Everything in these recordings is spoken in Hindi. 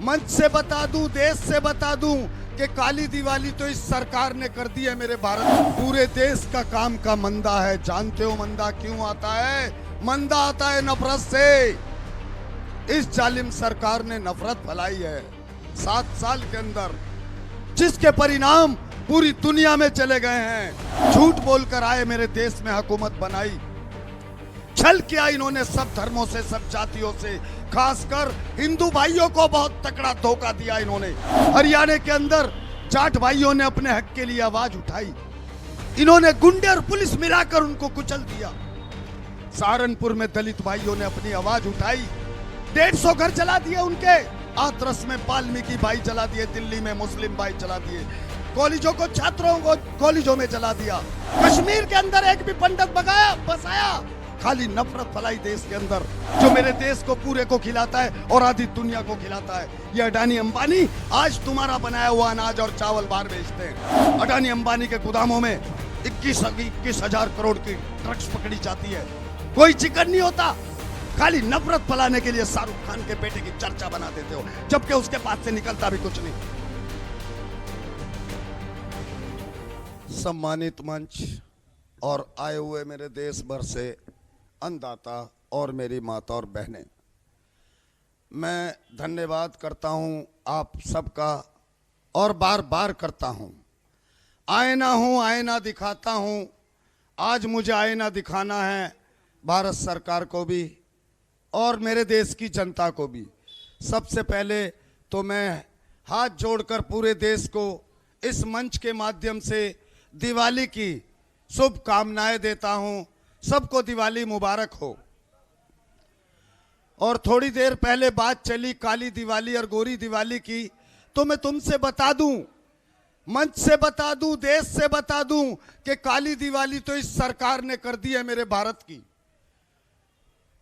मंच से बता दूं, देश से बता दूं कि काली दिवाली तो इस सरकार ने कर दी है मेरे भारत में। पूरे देश का काम का मंदा है। जानते हो मंदा क्यों आता है? मंदा आता है नफरत से। इस जालिम सरकार ने नफरत फैलाई है 7 साल के अंदर, जिसके परिणाम पूरी दुनिया में चले गए हैं। झूठ बोलकर आए, मेरे देश में हुकूमत बनाई। छल किया इन्होंने सब धर्मों से, सब जातियों से, खासकर हिंदू भाइयों को बहुत तकड़ा धोखा दिया इन्होंने। हरियाणा के अंदर जाट भाइयों ने अपने हक के लिए आवाज उठाई, इन्होंने गुंडे और पुलिस मिलाकर उनको कुचल दिया। सहारनपुर में दलित भाइयों ने अपनी आवाज उठाई, 150 घर जला दिए उनके। हाथरस में वाल्मीकि भाई जला दिए, दिल्ली में मुस्लिम भाई जला दिए, कॉलेजों को, छात्रों को कॉलेजों में जला दिया। कश्मीर के अंदर एक भी पंडित बसाया, खाली नफरत फैलाई देश के अंदर, जो मेरे देश को पूरे को खिलाता है और आधी दुनिया को खिलाता है। ये अडानी अंबानी आज तुम्हारा बनाया हुआ अनाज और चावल बाहर बेचते हैं। अडानी अंबानी के गोदामों में 21,000 करोड़ की ड्रग्स पकड़ी जाती है, कोई जिक्र नहीं होता। खाली नफरत फैलाने के लिए शाहरुख खान के बेटे की चर्चा बना देते हो, जबकि उसके पास से निकलता भी कुछ नहीं। सम्मानित मंच और आए हुए मेरे देश भर से अन्नदाता और मेरी माता और बहनें, मैं धन्यवाद करता हूं आप सबका और बार बार करता हूं। आईना हूं, आईना दिखाता हूं। आज मुझे आईना दिखाना है भारत सरकार को भी और मेरे देश की जनता को भी। सबसे पहले तो मैं हाथ जोड़कर पूरे देश को इस मंच के माध्यम से दिवाली की शुभकामनाएं देता हूं। सबको दिवाली मुबारक हो। और थोड़ी देर पहले बात चली काली दिवाली और गोरी दिवाली की, तो मैं तुमसे बता दूं, मंच से बता दूं, देश से बता दूं कि काली दिवाली तो इस सरकार ने कर दी है मेरे भारत की।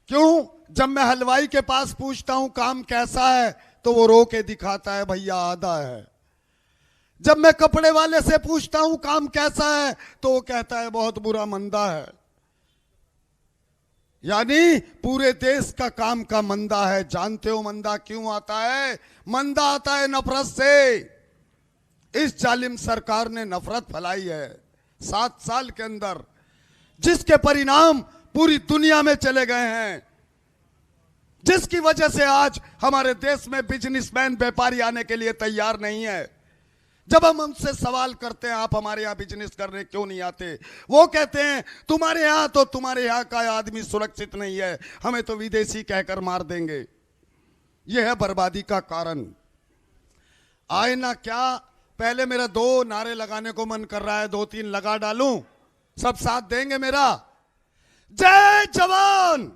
क्यों? जब मैं हलवाई के पास पूछता हूं काम कैसा है, तो वो रो के दिखाता है भैया आधा है। जब मैं कपड़े वाले से पूछता हूं काम कैसा है, तो वो कहता है बहुत बुरा, मंदा है। यानी पूरे देश का काम का मंदा है। जानते हो मंदा क्यों आता है? मंदा आता है नफरत से। इस जालिम सरकार ने नफरत फैलाई है 7 साल के अंदर, जिसके परिणाम पूरी दुनिया में चले गए हैं, जिसकी वजह से आज हमारे देश में बिजनेसमैन, व्यापारी आने के लिए तैयार नहीं है। जब हम उनसे सवाल करते हैं आप हमारे यहाँ बिजनेस करने क्यों नहीं आते, वो कहते हैं तुम्हारे यहाँ का आदमी सुरक्षित नहीं है, हमें तो विदेशी कहकर मार देंगे। यह है बर्बादी का कारण। आईना क्या, पहले मेरा 2 नारे लगाने को मन कर रहा है, 2-3 लगा डालूं, सब साथ देंगे मेरा? जय जवान,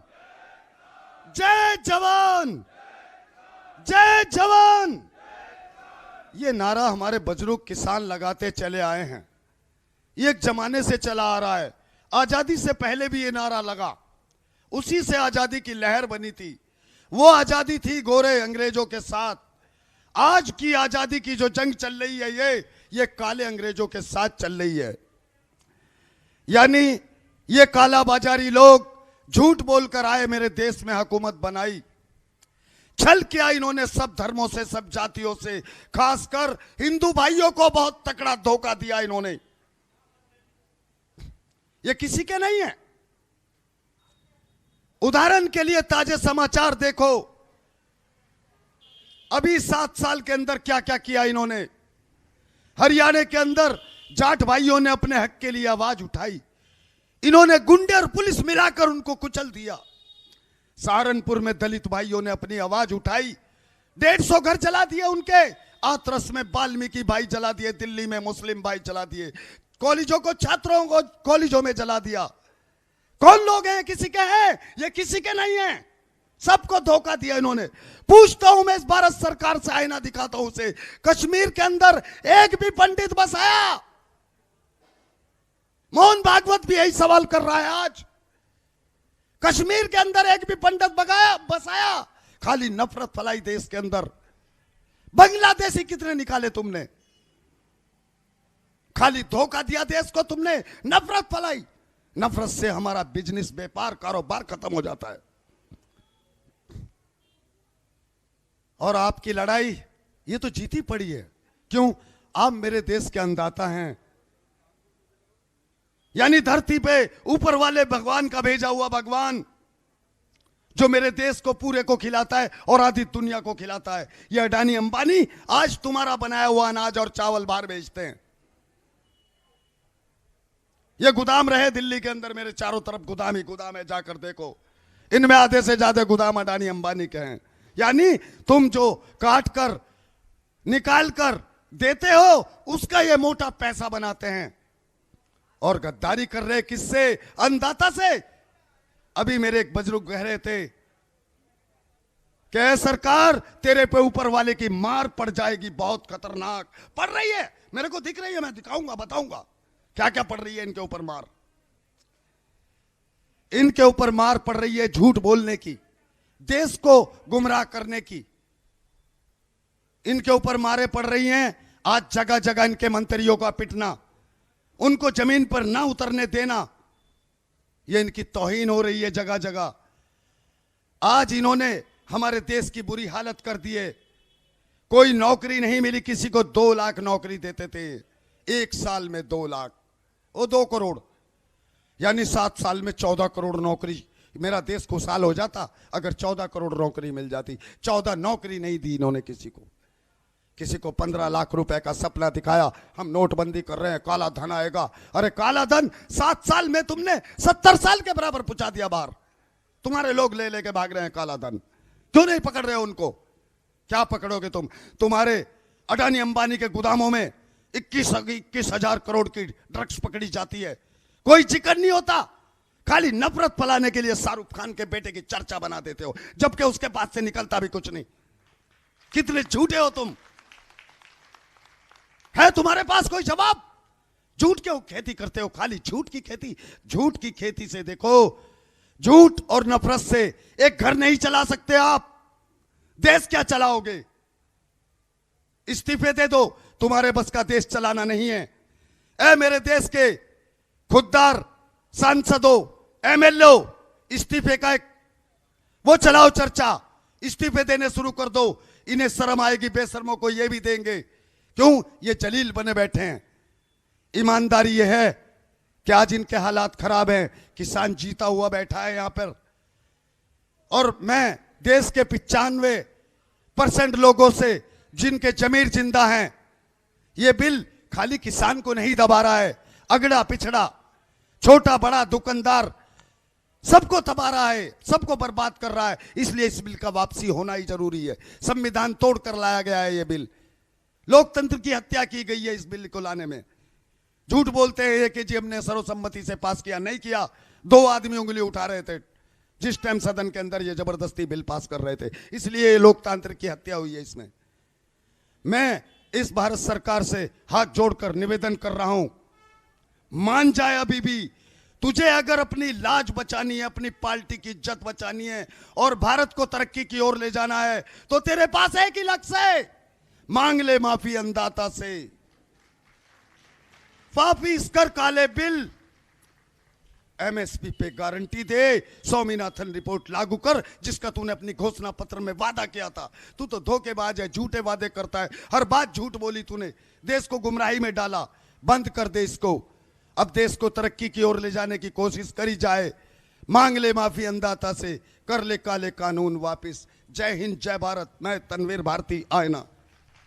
जय जवान, जय जवान। ये नारा हमारे बुजुर्ग किसान लगाते चले आए हैं, ये एक जमाने से चला आ रहा है। आजादी से पहले भी ये नारा लगा, उसी से आजादी की लहर बनी थी। वो आजादी थी गोरे अंग्रेजों के साथ। आज की आजादी की जो जंग चल रही है, ये काले अंग्रेजों के साथ चल रही है। यानी ये काला बाजारी लोग झूठ बोलकर आए, मेरे देश में हुकूमत बनाई। छल किया इन्होंने सब धर्मों से, सब जातियों से, खासकर हिंदू भाइयों को बहुत तकड़ा धोखा दिया इन्होंने। ये किसी के नहीं है। उदाहरण के लिए ताजे समाचार देखो, अभी 7 साल के अंदर क्या क्या किया इन्होंने। हरियाणा के अंदर जाट भाइयों ने अपने हक के लिए आवाज उठाई, इन्होंने गुंडे और पुलिस मिलाकर उनको कुचल दिया। सहारनपुर में दलित भाइयों ने अपनी आवाज उठाई, 150 घर जला दिए उनके। हाथरस में वाल्मीकि भाई जला दिए, दिल्ली में मुस्लिम भाई जला दिए, कॉलेजों को, छात्रों को कॉलेजों में जला दिया। कौन लोग हैं? किसी के हैं? ये किसी के नहीं है। सबको धोखा दिया इन्होंने। पूछता हूं मैं इस भारत सरकार से, आईना दिखाता हूं उसे, कश्मीर के अंदर एक भी पंडित बसाया? मोहन भागवत भी यही सवाल कर रहा है आज। कश्मीर के अंदर एक भी पंडित बसाया? खाली नफरत फैलाई देश के अंदर। बांग्लादेशी कितने निकाले तुमने? खाली धोखा दिया देश को तुमने, नफरत फैलाई। नफरत से हमारा बिजनेस, व्यापार, कारोबार खत्म हो जाता है। और आपकी लड़ाई ये तो जीती पड़ी है। क्यों? आप मेरे देश के अन्नदाता हैं, यानी धरती पे ऊपर वाले भगवान का भेजा हुआ भगवान जो मेरे देश को पूरे को खिलाता है और आधी दुनिया को खिलाता है। ये अडानी अंबानी आज तुम्हारा बनाया हुआ अनाज और चावल बाहर बेचते हैं। ये गोदाम रहे दिल्ली के अंदर, मेरे चारों तरफ गोदाम ही गोदाम है, जाकर देखो। इनमें आधे से ज्यादा गोदाम अडानी अंबानी के हैं। यानी तुम जो काट कर निकाल कर देते हो उसका ये मोटा पैसा बनाते हैं और गद्दारी कर रहे किससे? अन्नदाता से। अभी मेरे एक बुजुर्ग कह रहे थे कि सरकार तेरे पे ऊपर वाले की मार पड़ जाएगी, बहुत खतरनाक पड़ रही है। मेरे को दिख रही है, मैं दिखाऊंगा, बताऊंगा क्या क्या पड़ रही है इनके ऊपर मार। इनके ऊपर मार पड़ रही है झूठ बोलने की, देश को गुमराह करने की। इनके ऊपर मारे पड़ रही हैं आज जगह जगह इनके मंत्रियों का पिटना, उनको जमीन पर ना उतरने देना, ये इनकी तौहीन हो रही है जगह जगह। आज इन्होंने हमारे देश की बुरी हालत कर दी है। कोई नौकरी नहीं मिली, किसी को 2 लाख नौकरी देते थे, 1 साल में 2 लाख, वो 2 करोड़, यानी 7 साल में 14 करोड़ नौकरी। मेरा देश खुशहाल हो जाता अगर 14 करोड़ नौकरी मिल जाती। 14 नौकरी नहीं दी इन्होंने किसी को। किसी को 15 लाख रुपए का सपना दिखाया, हम नोटबंदी कर रहे हैं, काला धन आएगा। अरे काला धन 7 साल में तुमने 70 साल के बराबर पहुंचा दिया बाहर। तुम्हारे लोग ले लेके भाग रहे हैं काला धन, क्यों नहीं पकड़ रहे हो उनको? क्या पकड़ोगे तुम? तुम्हारे अडानी अंबानी के गोदामों में 21,000 करोड़ की ड्रग्स पकड़ी जाती है, कोई जिक्र नहीं होता। खाली नफरत फैलाने के लिए शाहरुख खान के बेटे की चर्चा बना देते हो, जबकि उसके पास से निकलता भी कुछ नहीं। कितने झूठे हो तुम? है तुम्हारे पास कोई जवाब? झूठ क्यों खेती करते हो? खाली झूठ की खेती। झूठ की खेती से देखो, झूठ और नफरत से एक घर नहीं चला सकते आप, देश क्या चलाओगे? इस्तीफे दे दो, तुम्हारे बस का देश चलाना नहीं है। ए मेरे देश के खुददार सांसदों, एमएलए, इस्तीफे का एक वो चलाओ चर्चा, इस्तीफे देने शुरू कर दो। इन्हें शर्म आएगी, बेशर्मों को ये भी देंगे। क्यों? ये जलील बने बैठे हैं। ईमानदारी ये है कि आज इनके हालात खराब हैं, किसान जीता हुआ बैठा है यहां पर, और मैं देश के 95% लोगों से जिनके जमीर जिंदा हैं, ये बिल खाली किसान को नहीं दबा रहा है, अगड़ा पिछड़ा छोटा बड़ा दुकानदार सबको दबा रहा है, सबको बर्बाद कर रहा है। इसलिए इस बिल का वापसी होना ही जरूरी है। संविधान तोड़ कर लाया गया है ये बिल, लोकतंत्र की हत्या की गई है इस बिल को लाने में। झूठ बोलते हैं कि जी हमने सर्वसम्मति से पास किया, नहीं किया। 2 आदमी उंगली उठा रहे थे जिस टाइम सदन के अंदर ये जबरदस्ती बिल पास कर रहे थे, इसलिए लोकतंत्र की हत्या हुई है इसमें। मैं इस भारत सरकार से हाथ जोड़कर निवेदन कर रहा हूं, मान जाए अभी भी। तुझे अगर अपनी लाज बचानी है, अपनी पार्टी की इज्जत बचानी है और भारत को तरक्की की ओर ले जाना है, तो तेरे पास एक ही लक्ष्य है, मांग ले माफी अन्नदाता से। वापिस कर काले बिल, एमएसपी पे गारंटी दे, स्वामीनाथन रिपोर्ट लागू कर, जिसका तूने अपनी घोषणा पत्र में वादा किया था। तू तो धोखेबाज है, झूठे वादे करता है, हर बात झूठ बोली तूने, देश को गुमराही में डाला। बंद कर दे इसको। अब देश को तरक्की की ओर ले जाने की कोशिश करी जाए। मांग ले माफी अन्नदाता से, कर ले काले कानून वापिस। जय हिंद, जय भारत। मैं तनवीर भारती, आईना।